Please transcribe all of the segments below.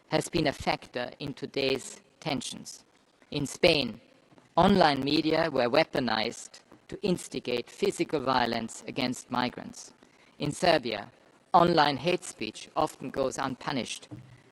has been a factor in today's tensions. In Spain, online media were weaponized to instigate physical violence against migrants. In Serbia, online hate speech often goes unpunished.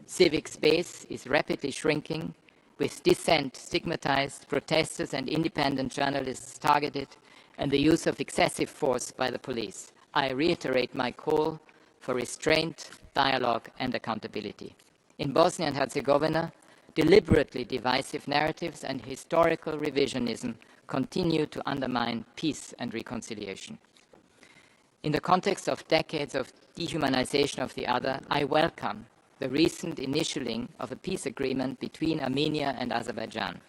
Civic space is rapidly shrinking, with dissent stigmatized, protesters and independent journalists targeted, and the use of excessive force by the police. I reiterate my call for restraint, dialogue and accountability. In Bosnia and Herzegovina, deliberately divisive narratives and historical revisionism continue to undermine peace and reconciliation. In the context of decades of dehumanization of the other, I welcome the recent initialing of a peace agreement between Armenia and Azerbaijan.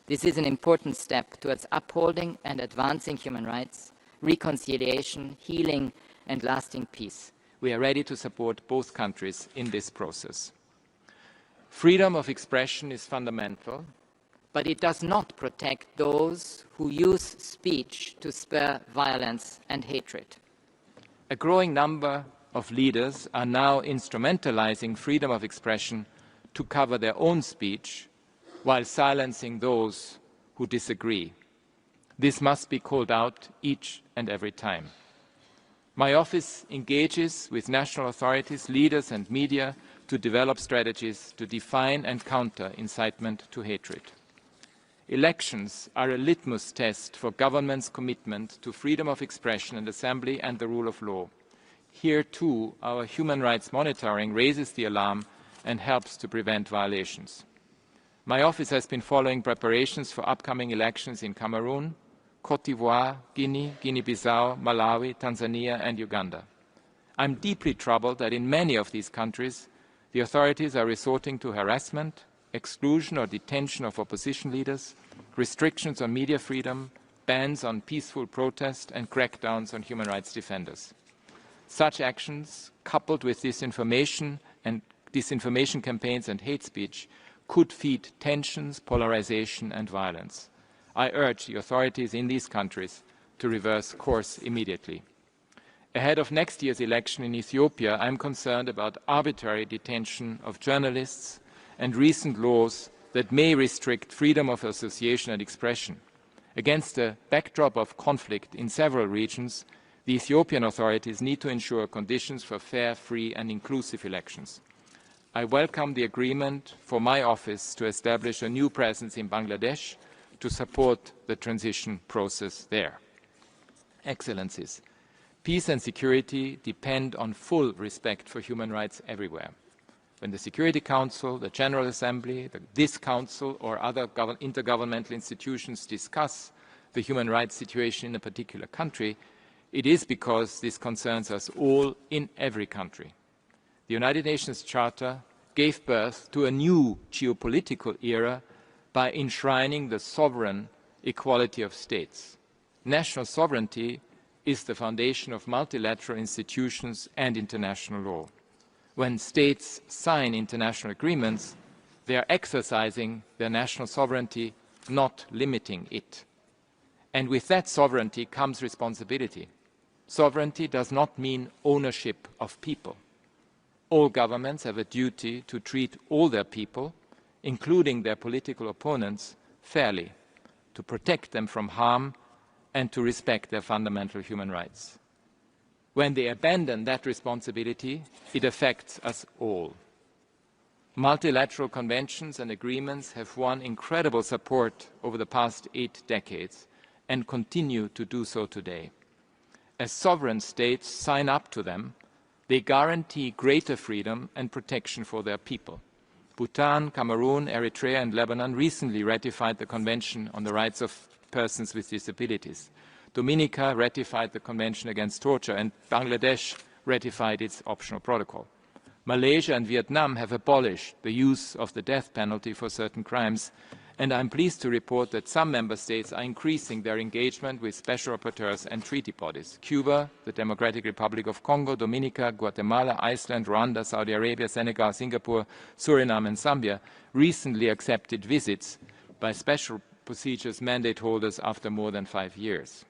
This is an important step towards upholding and advancing human rights, reconciliation, healing, and lasting peace. We are ready to support both countries in this process. Freedom of expression is fundamental, but it does not protect those who use speech to spur violence and hatred. A growing number of leaders are now instrumentalizing freedom of expression to cover their own speech while silencing those who disagree. This must be called out each and every time. My office engages with national authorities, leaders and media to develop strategies to define and counter incitement to hatred. Elections are a litmus test for government's commitment to freedom of expression and assembly and the rule of law. Here, too, our human rights monitoring raises the alarm and helps to prevent violations. My office has been following preparations for upcoming elections in Cameroon, Côte d'Ivoire, Guinea, Guinea-Bissau, Malawi, Tanzania and Uganda. I'm deeply troubled that in many of these countries, the authorities are resorting to harassment, exclusion or detention of opposition leaders, restrictions on media freedom, bans on peaceful protest and crackdowns on human rights defenders. Such actions, coupled with disinformation campaigns and hate speech, could feed tensions, polarization and violence. I urge the authorities in these countries to reverse course immediately. Ahead of next year's election in Ethiopia, I am concerned about arbitrary detention of journalists and recent laws that may restrict freedom of association and expression. Against a backdrop of conflict in several regions, the Ethiopian authorities need to ensure conditions for fair, free and inclusive elections. I welcome the agreement for my office to establish a new presence in Bangladesh to support the transition process there. Excellencies, peace and security depend on full respect for human rights everywhere. When the Security Council, the General Assembly, this Council or other intergovernmental institutions discuss the human rights situation in a particular country, it is because this concerns us all in every country. The United Nations Charter gave birth to a new geopolitical era by enshrining the sovereign equality of states. National sovereignty is the foundation of multilateral institutions and international law. When states sign international agreements, they are exercising their national sovereignty, not limiting it. And with that sovereignty comes responsibility. Sovereignty does not mean ownership of people. All governments have a duty to treat all their people, including their political opponents, fairly, to protect them from harm and to respect their fundamental human rights. When they abandon that responsibility, it affects us all. Multilateral conventions and agreements have won incredible support over the past 8 decades and continue to do so today. As sovereign states sign up to them, they guarantee greater freedom and protection for their people. Bhutan, Cameroon, Eritrea and Lebanon recently ratified the Convention on the Rights of Persons with Disabilities. Dominica ratified the Convention Against Torture and Bangladesh ratified its optional protocol. Malaysia and Vietnam have abolished the use of the death penalty for certain crimes, and I am pleased to report that some member states are increasing their engagement with special rapporteurs and treaty bodies. Cuba, the Democratic Republic of Congo, Dominica, Guatemala, Iceland, Rwanda, Saudi Arabia, Senegal, Singapore, Suriname and Zambia recently accepted visits by special procedures mandate holders after more than 5 years.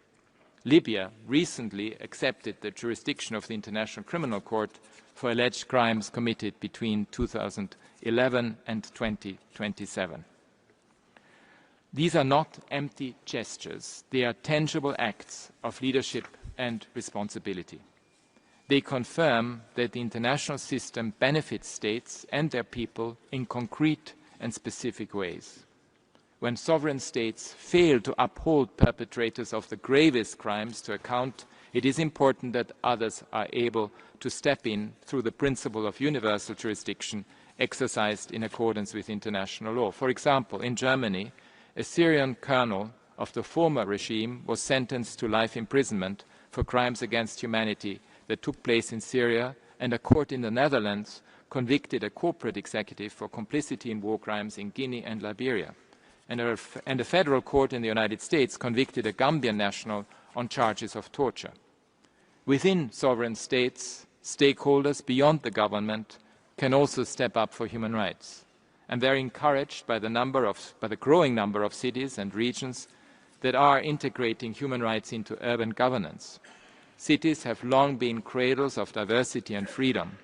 Libya recently accepted the jurisdiction of the International Criminal Court for alleged crimes committed between 2011 and 2027. These are not empty gestures. They are tangible acts of leadership and responsibility. They confirm that the international system benefits states and their people in concrete and specific ways. When sovereign states fail to uphold perpetrators of the gravest crimes to account, it is important that others are able to step in through the principle of universal jurisdiction exercised in accordance with international law. For example, in Germany, a Syrian colonel of the former regime was sentenced to life imprisonment for crimes against humanity that took place in Syria, and a court in the Netherlands convicted a corporate executive for complicity in war crimes in Guinea and Liberia. And a federal court in the United States convicted a Gambian national on charges of torture. Within sovereign states, stakeholders beyond the government can also step up for human rights. I'm very encouraged by the growing number of cities and regions that are integrating human rights into urban governance. Cities have long been cradles of diversity and freedom,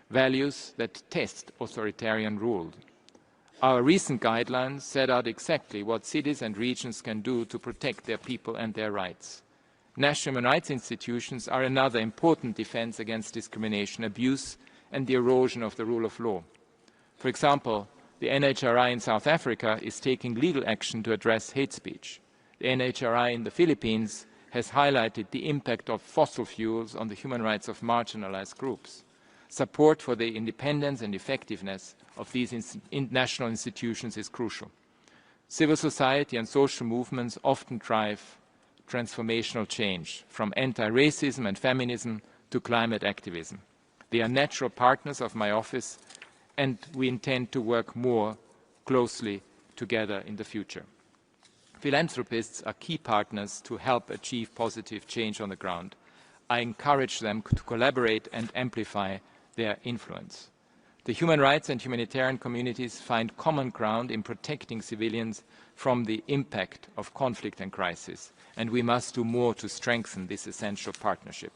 values that test authoritarian rule. Our recent guidelines set out exactly what cities and regions can do to protect their people and their rights. National human rights institutions are another important defense against discrimination, abuse, and the erosion of the rule of law. For example, the NHRI in South Africa is taking legal action to address hate speech. The NHRI in the Philippines has highlighted the impact of fossil fuels on the human rights of marginalized groups. Support for the independence and effectiveness of these national institutions is crucial. Civil society and social movements often drive transformational change, from anti-racism and feminism to climate activism. They are natural partners of my office, and we intend to work more closely together in the future. Philanthropists are key partners to help achieve positive change on the ground. I encourage them to collaborate and amplify their influence. The human rights and humanitarian communities find common ground in protecting civilians from the impact of conflict and crisis, and we must do more to strengthen this essential partnership.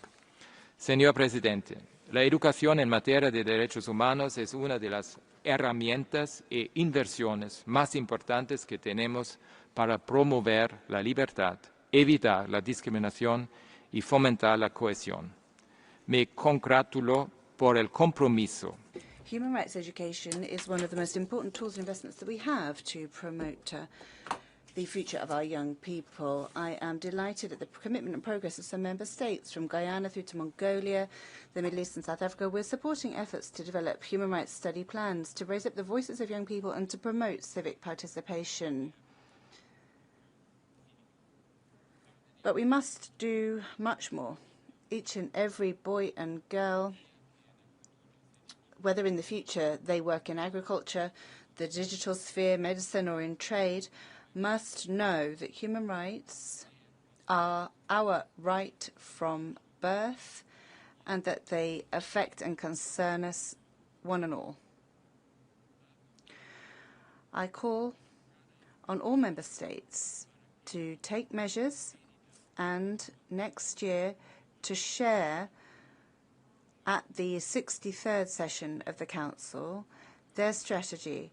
Señor Presidente, la educación en materia de derechos humanos es una de las herramientas e inversiones más importantes que tenemos para promover la libertad, evitar la discriminación y fomentar la cohesión. Me congratulo por el compromiso. Human rights education is one of the most important tools and investments that we have to promote the future of our young people. I am delighted at the commitment and progress of some member states, from Guyana through to Mongolia, the Middle East and South Africa. We're supporting efforts to develop human rights study plans to raise up the voices of young people and to promote civic participation. But we must do much more. Each and every boy and girl, whether in the future they work in agriculture, the digital sphere, medicine, or in trade, must know that human rights are our right from birth and that they affect and concern us one and all. I call on all member states to take measures and next year to share at the 63rd session of the Council their strategy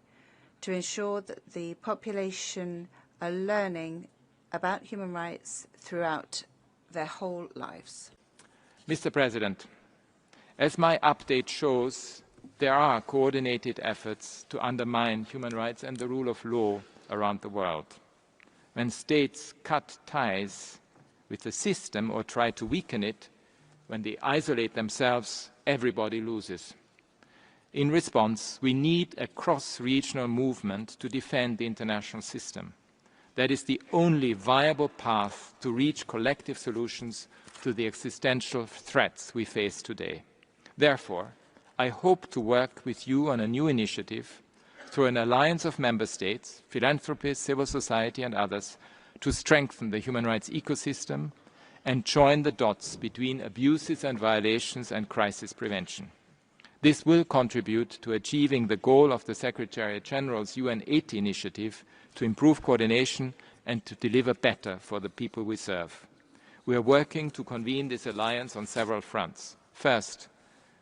to ensure that the population are learning about human rights throughout their whole lives. Mr. President, as my update shows, there are coordinated efforts to undermine human rights and the rule of law around the world. When states cut ties with the system or try to weaken it, when they isolate themselves, everybody loses. In response, we need a cross-regional movement to defend the international system. That is the only viable path to reach collective solutions to the existential threats we face today. Therefore, I hope to work with you on a new initiative through an alliance of member states, philanthropists, civil society and others to strengthen the human rights ecosystem and join the dots between abuses and violations and crisis prevention. This will contribute to achieving the goal of the Secretary-General's UN 80 initiative to improve coordination and to deliver better for the people we serve. We are working to convene this alliance on several fronts. First,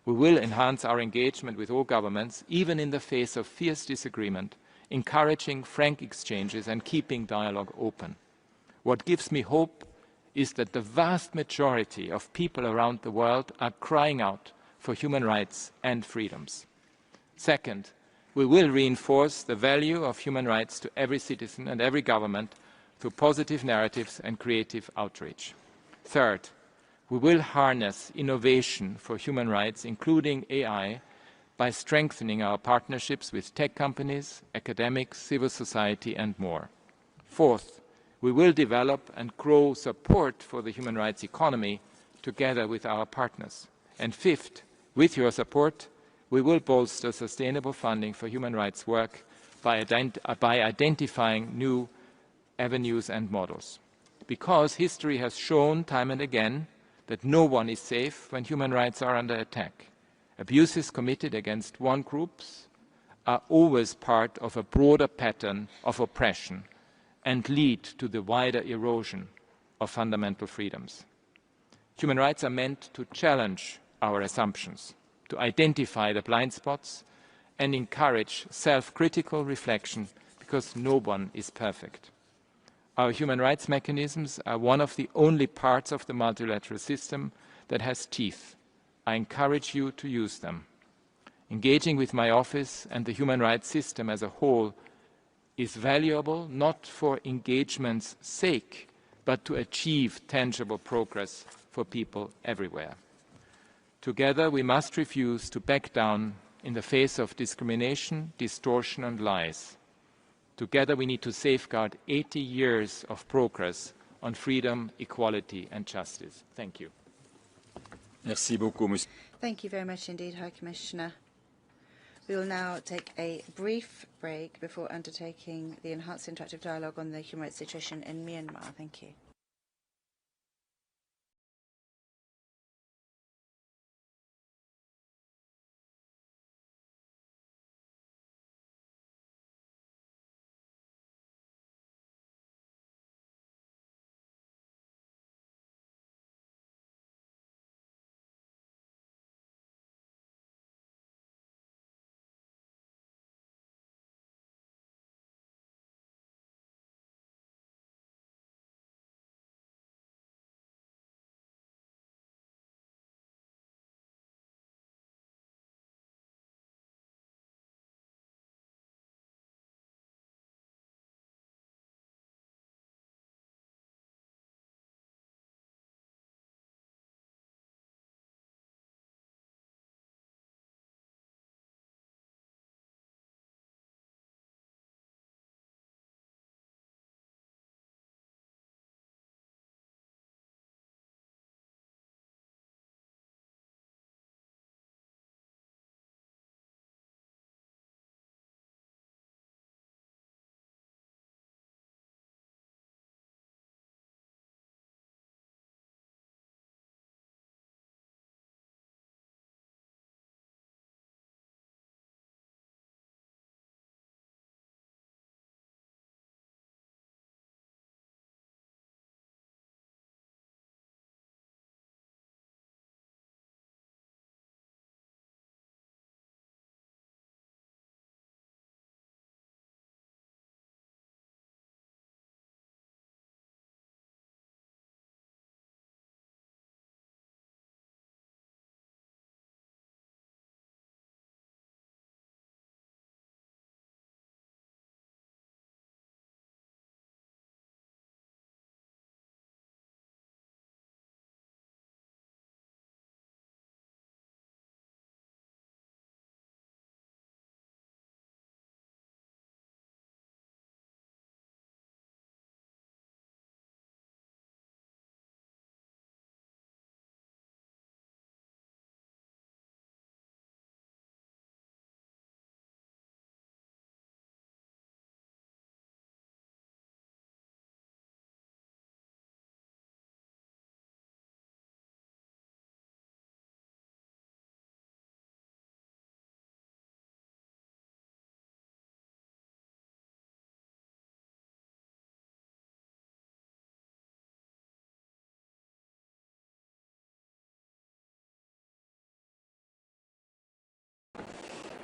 we will enhance our engagement with all governments, even in the face of fierce disagreement, encouraging frank exchanges and keeping dialogue open. What gives me hope is that the vast majority of people around the world are crying out for human rights and freedoms. Second, we will reinforce the value of human rights to every citizen and every government through positive narratives and creative outreach. Third, we will harness innovation for human rights, including AI, by strengthening our partnerships with tech companies, academics, civil society, and more. Fourth, we will develop and grow support for the human rights economy together with our partners. And fifth, with your support, we will bolster sustainable funding for human rights work by identifying new avenues and models. Because history has shown time and again that no one is safe when human rights are under attack. Abuses committed against one group are always part of a broader pattern of oppression and lead to the wider erosion of fundamental freedoms. Human rights are meant to challenge our assumptions, to identify the blind spots and encourage self-critical reflection, because no one is perfect. Our human rights mechanisms are one of the only parts of the multilateral system that has teeth. I encourage you to use them. Engaging with my office and the human rights system as a whole is valuable not for engagement's sake, but to achieve tangible progress for people everywhere. Together, we must refuse to back down in the face of discrimination, distortion, and lies. Together, we need to safeguard 80 years of progress on freedom, equality, and justice. Thank you. Merci beaucoup, Monsieur. Thank you very much indeed, High Commissioner. We will now take a brief break before undertaking the enhanced interactive dialogue on the human rights situation in Myanmar. Thank you.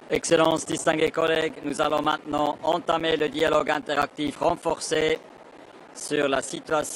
Excellences, distingués collègues, nous allons maintenant entamer le dialogue interactif renforcé sur la situation